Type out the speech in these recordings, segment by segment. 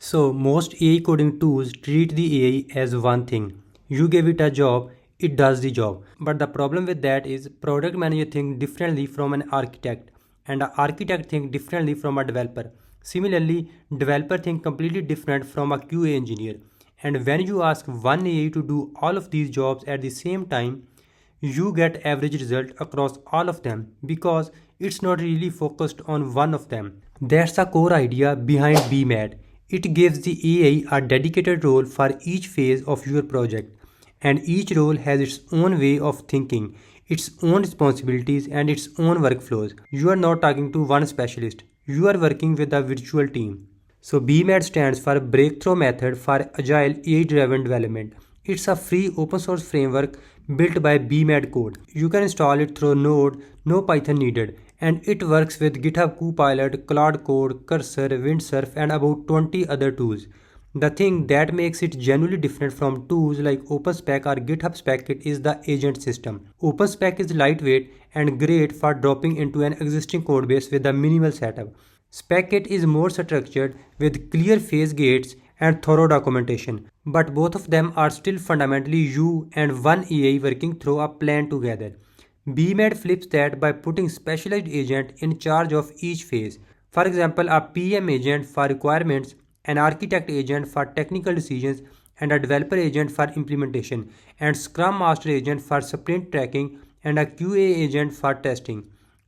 So most AI coding tools treat the AI as one thing. You give it a job, it does the job. But the problem with that is product manager think differently from an architect and an architect think differently from a developer. Similarly, developer think completely different from a QA engineer. And when you ask one AI to do all of these jobs at the same time, you get average result across all of them because it's not really focused on one of them. That's the core idea behind BMAD. It gives the AI a dedicated role for each phase of your project, and each role has its own way of thinking, its own responsibilities, and its own workflows. You are not talking to one specialist, you are working with a virtual team. So BMAD stands for Breakthrough Method for Agile AI-Driven Development. It's a free open source framework built by BMAD Code. You can install it through Node, no Python needed, and it works with GitHub Copilot, Cloud Code, Cursor, Windsurf, and about 20 other tools. The thing that makes it genuinely different from tools like OpenSpec or GitHub Spec is the agent system. OpenSpec is lightweight and great for dropping into an existing codebase with a minimal setup. SpecKit is more structured with clear phase gates and thorough documentation, but both of them are still fundamentally you and one AI working through a plan together. BMAD flips that by putting specialized agent in charge of each phase. For example, a PM agent for requirements, an architect agent for technical decisions, and a developer agent for implementation, and Scrum Master agent for sprint tracking, and a QA agent for testing.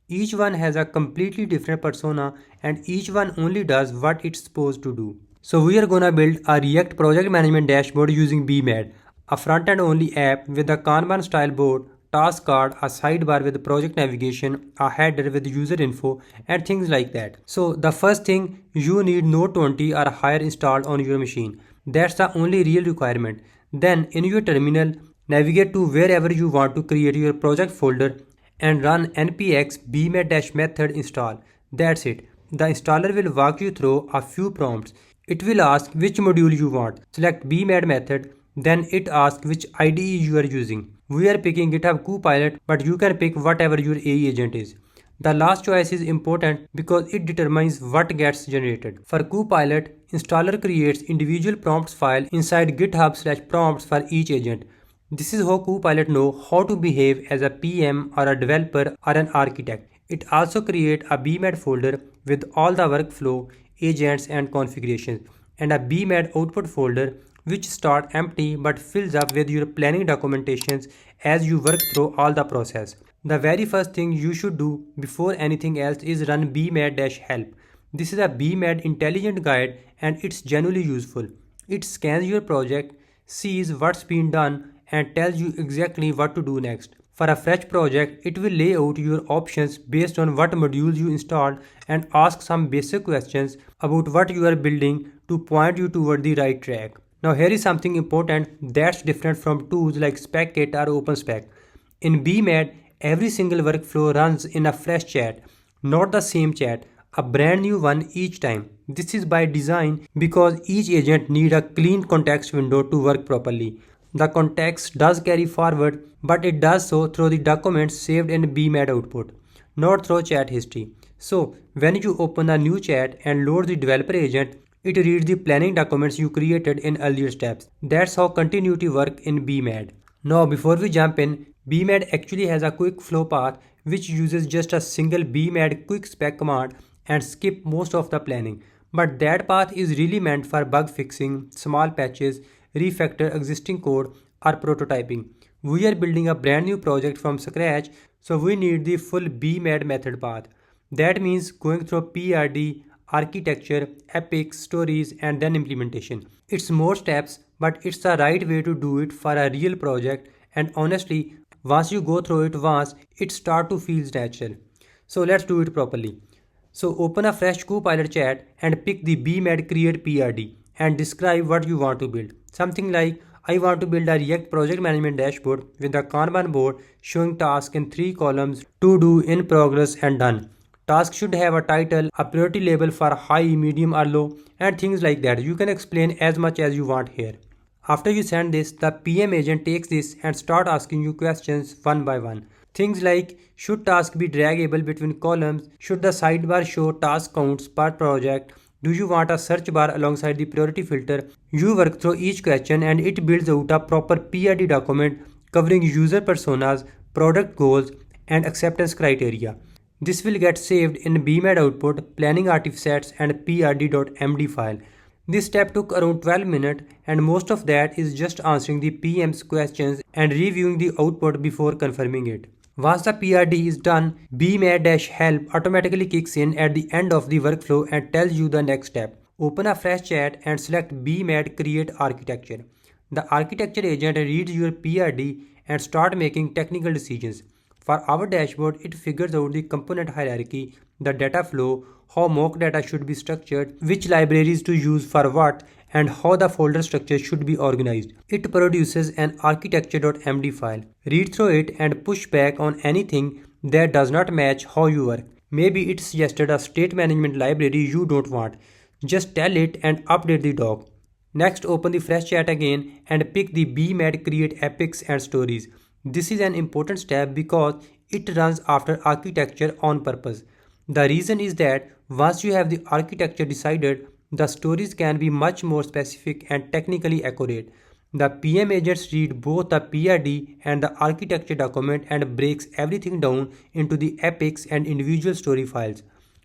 Each one has a completely different persona and each one only does what it's supposed to do. So we are gonna build a React project management dashboard using BMAD, a front-end only app with a Kanban style board, task card, a sidebar with project navigation, a header with user info, and things like that. So the first thing, you need Node 20 or higher installed on your machine. That's the only real requirement. Then in your terminal, navigate to wherever you want to create your project folder and run npx bmad-method install. That's it. The installer will walk you through a few prompts. It will ask which module you want. Select BMAD method, then it asks which IDE you are using. We are picking GitHub Copilot, but you can pick whatever your AI agent is. The last choice is important because it determines what gets generated. For Copilot, installer creates individual prompts file inside GitHub/prompts for each agent. This is how Copilot knows how to behave as a PM or a developer or an architect. It also creates a BMAD folder with all the workflow, agents and configurations, and a BMAD output folder which starts empty but fills up with your planning documentations as you work through all the process. The very first thing you should do before anything else is run BMad-Help. This is a BMAD intelligent guide and it's genuinely useful. It scans your project, sees what's been done and tells you exactly what to do next. For a fresh project, it will lay out your options based on what modules you installed and ask some basic questions about what you are building to point you toward the right track. Now here is something important that's different from tools like SpecKit or OpenSpec. In BMAD, every single workflow runs in a fresh chat, not the same chat, a brand new one each time. This is by design because each agent needs a clean context window to work properly. The context does carry forward, but it does so through the documents saved in BMAD output, not through chat history. So, when you open a new chat and load the developer agent, it reads the planning documents you created in earlier steps. That's how continuity works in BMAD. Now, before we jump in, BMAD actually has a quick flow path which uses just a single BMAD quick spec command and skip most of the planning. But that path is really meant for bug fixing, small patches, refactor existing code, or prototyping. We are building a brand new project from scratch, so we need the full BMAD method path. That means going through PRD, architecture, epics, stories, and then implementation. It's more steps, but it's the right way to do it for a real project, and honestly, once you go through it once, it starts to feel natural. So let's do it properly. So open a fresh Copilot chat and pick the BMAD create PRD and describe what you want to build. Something like, I want to build a React project management dashboard with a Kanban board showing tasks in 3 columns: to do, in progress, and done. Task should have a title, a priority label for high, medium, or low, and things like that. You can explain as much as you want here. After you send this, the PM agent takes this and start asking you questions one by one. Things like, should task be draggable between columns? Should the sidebar show task counts per project? Do you want a search bar alongside the priority filter? You work through each question and it builds out a proper PRD document covering user personas, product goals, and acceptance criteria. This will get saved in BMAD output, planning artifacts, and PRD.md file. This step took around 12 minutes, and most of that is just answering the PM's questions and reviewing the output before confirming it. Once the PRD is done, BMad-Help automatically kicks in at the end of the workflow and tells you the next step. Open a fresh chat and select BMAD Create Architecture. The architecture agent reads your PRD and start making technical decisions. For our dashboard, it figures out the component hierarchy, the data flow, how mock data should be structured, which libraries to use for what, and how the folder structure should be organized. It produces an architecture.md file. Read through it and push back on anything that does not match how you work. Maybe it suggested a state management library you don't want. Just tell it and update the doc. Next, open the fresh chat again and pick the BMAD Create Epics and Stories. This is an important step because it runs after architecture on purpose. The reason is that once you have the architecture decided, the stories can be much more specific and technically accurate. The PM agents read both the PRD and the architecture document and breaks everything down into the epics and individual story files.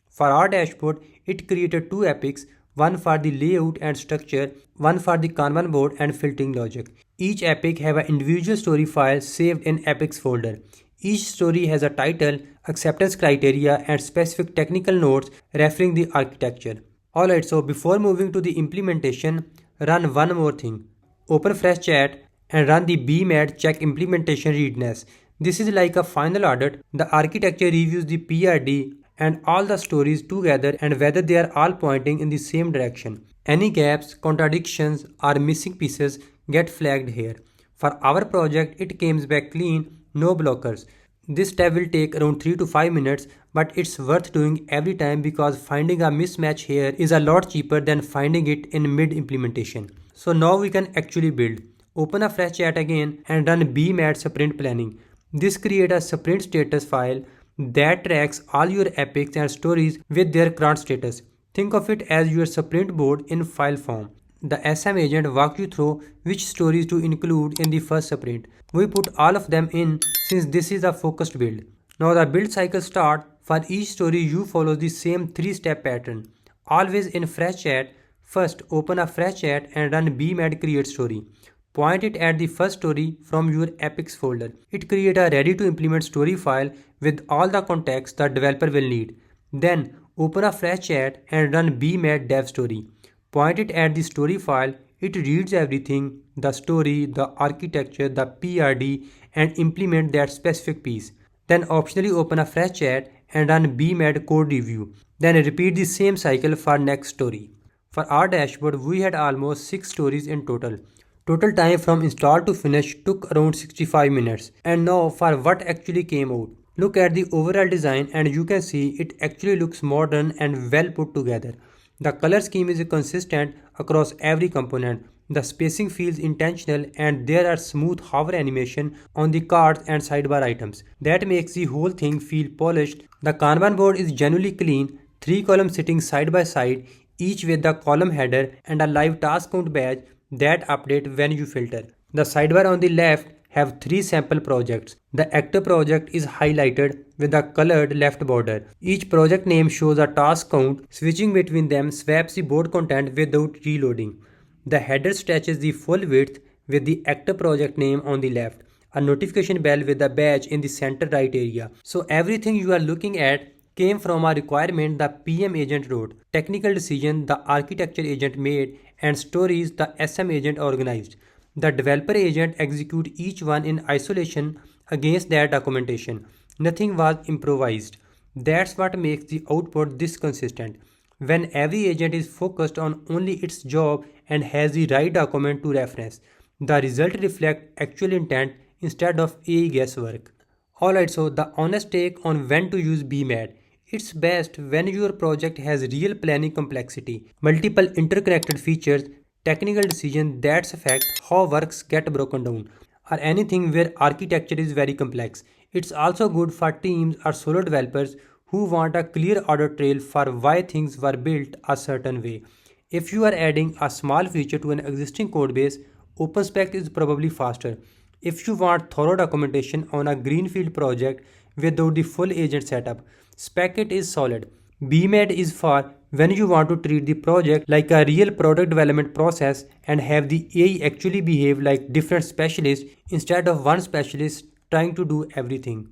For our dashboard, it created two epics, one for the layout and structure, one for the Kanban board and filtering logic. Each epic have an individual story file saved in epics folder. Each story has a title, acceptance criteria, and specific technical notes referring the architecture. Alright, so before moving to the implementation, run one more thing. Open fresh chat and run the BMAD check implementation readiness. This is like a final audit. The architecture reviews the PRD and all the stories together and whether they are all pointing in the same direction. Any gaps, contradictions, or missing pieces get flagged here. For our project, it came back clean, no blockers. This step will take around 3 to 5 minutes, but it's worth doing every time because finding a mismatch here is a lot cheaper than finding it in mid-implementation. So now we can actually build. Open a fresh chat again and run BMAD sprint planning. This creates a sprint status file that tracks all your epics and stories with their current status. Think of it as your sprint board in file form. The SM agent walks you through which stories to include in the first sprint. We put all of them in since this is a focused build. Now the build cycle starts. For each story you follow the same 3-step pattern. Always in fresh chat, first open a fresh chat and run BMAD create story. Point it at the first story from your epics folder. It creates a ready to implement story file with all the context the developer will need. Then open a fresh chat and run BMAD dev story. Point it at the story file. It reads everything, the story, the architecture, the PRD, and implement that specific piece. Then optionally open a fresh chat and run BMAD code review. Then repeat the same cycle for next story. For our dashboard, we had almost 6 stories in total. Total time from install to finish took around 65 minutes. And now for what actually came out. Look at the overall design and you can see it actually looks modern and well put together. The color scheme is consistent across every component. The spacing feels intentional and there are smooth hover animation on the cards and sidebar items. That makes the whole thing feel polished. The Kanban board is genuinely clean, 3 columns sitting side by side, each with the column header and a live task count badge that update when you filter. The sidebar on the left have 3 sample projects. The active project is highlighted with a colored left border. Each project name shows a task count. Switching between them swaps the board content without reloading. The header stretches the full width with the active project name on the left. A notification bell with a badge in the center right area. So everything you are looking at came from a requirement the PM agent wrote, technical decision the architecture agent made, and stories the SM agent organized. The developer agent execute each one in isolation against their documentation. Nothing was improvised. That's what makes the output this consistent. When every agent is focused on only its job and has the right document to reference, the result reflects actual intent instead of AI guesswork. Alright, so the honest take on when to use BMAD. It's best when your project has real planning complexity, multiple interconnected features, technical decisions that affect how works get broken down, or anything where architecture is very complex. It's also good for teams or solo developers who want a clear audit trail for why things were built a certain way. If you are adding a small feature to an existing codebase, OpenSpec is probably faster. If you want thorough documentation on a greenfield project without the full agent setup, Spec is solid. BMAD is for when you want to treat the project like a real product development process and have the AI actually behave like different specialists instead of one specialist trying to do everything.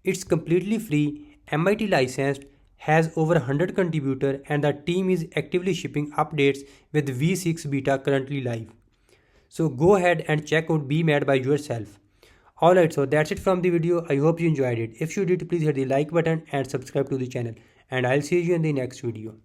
It's completely free, MIT licensed, has over 100 contributors, and the team is actively shipping updates with V6 beta currently live. So go ahead and check out BMAD by yourself. Alright, so that's it from the video. I hope you enjoyed it. If you did, please hit the like button and subscribe to the channel. And I'll see you in the next video.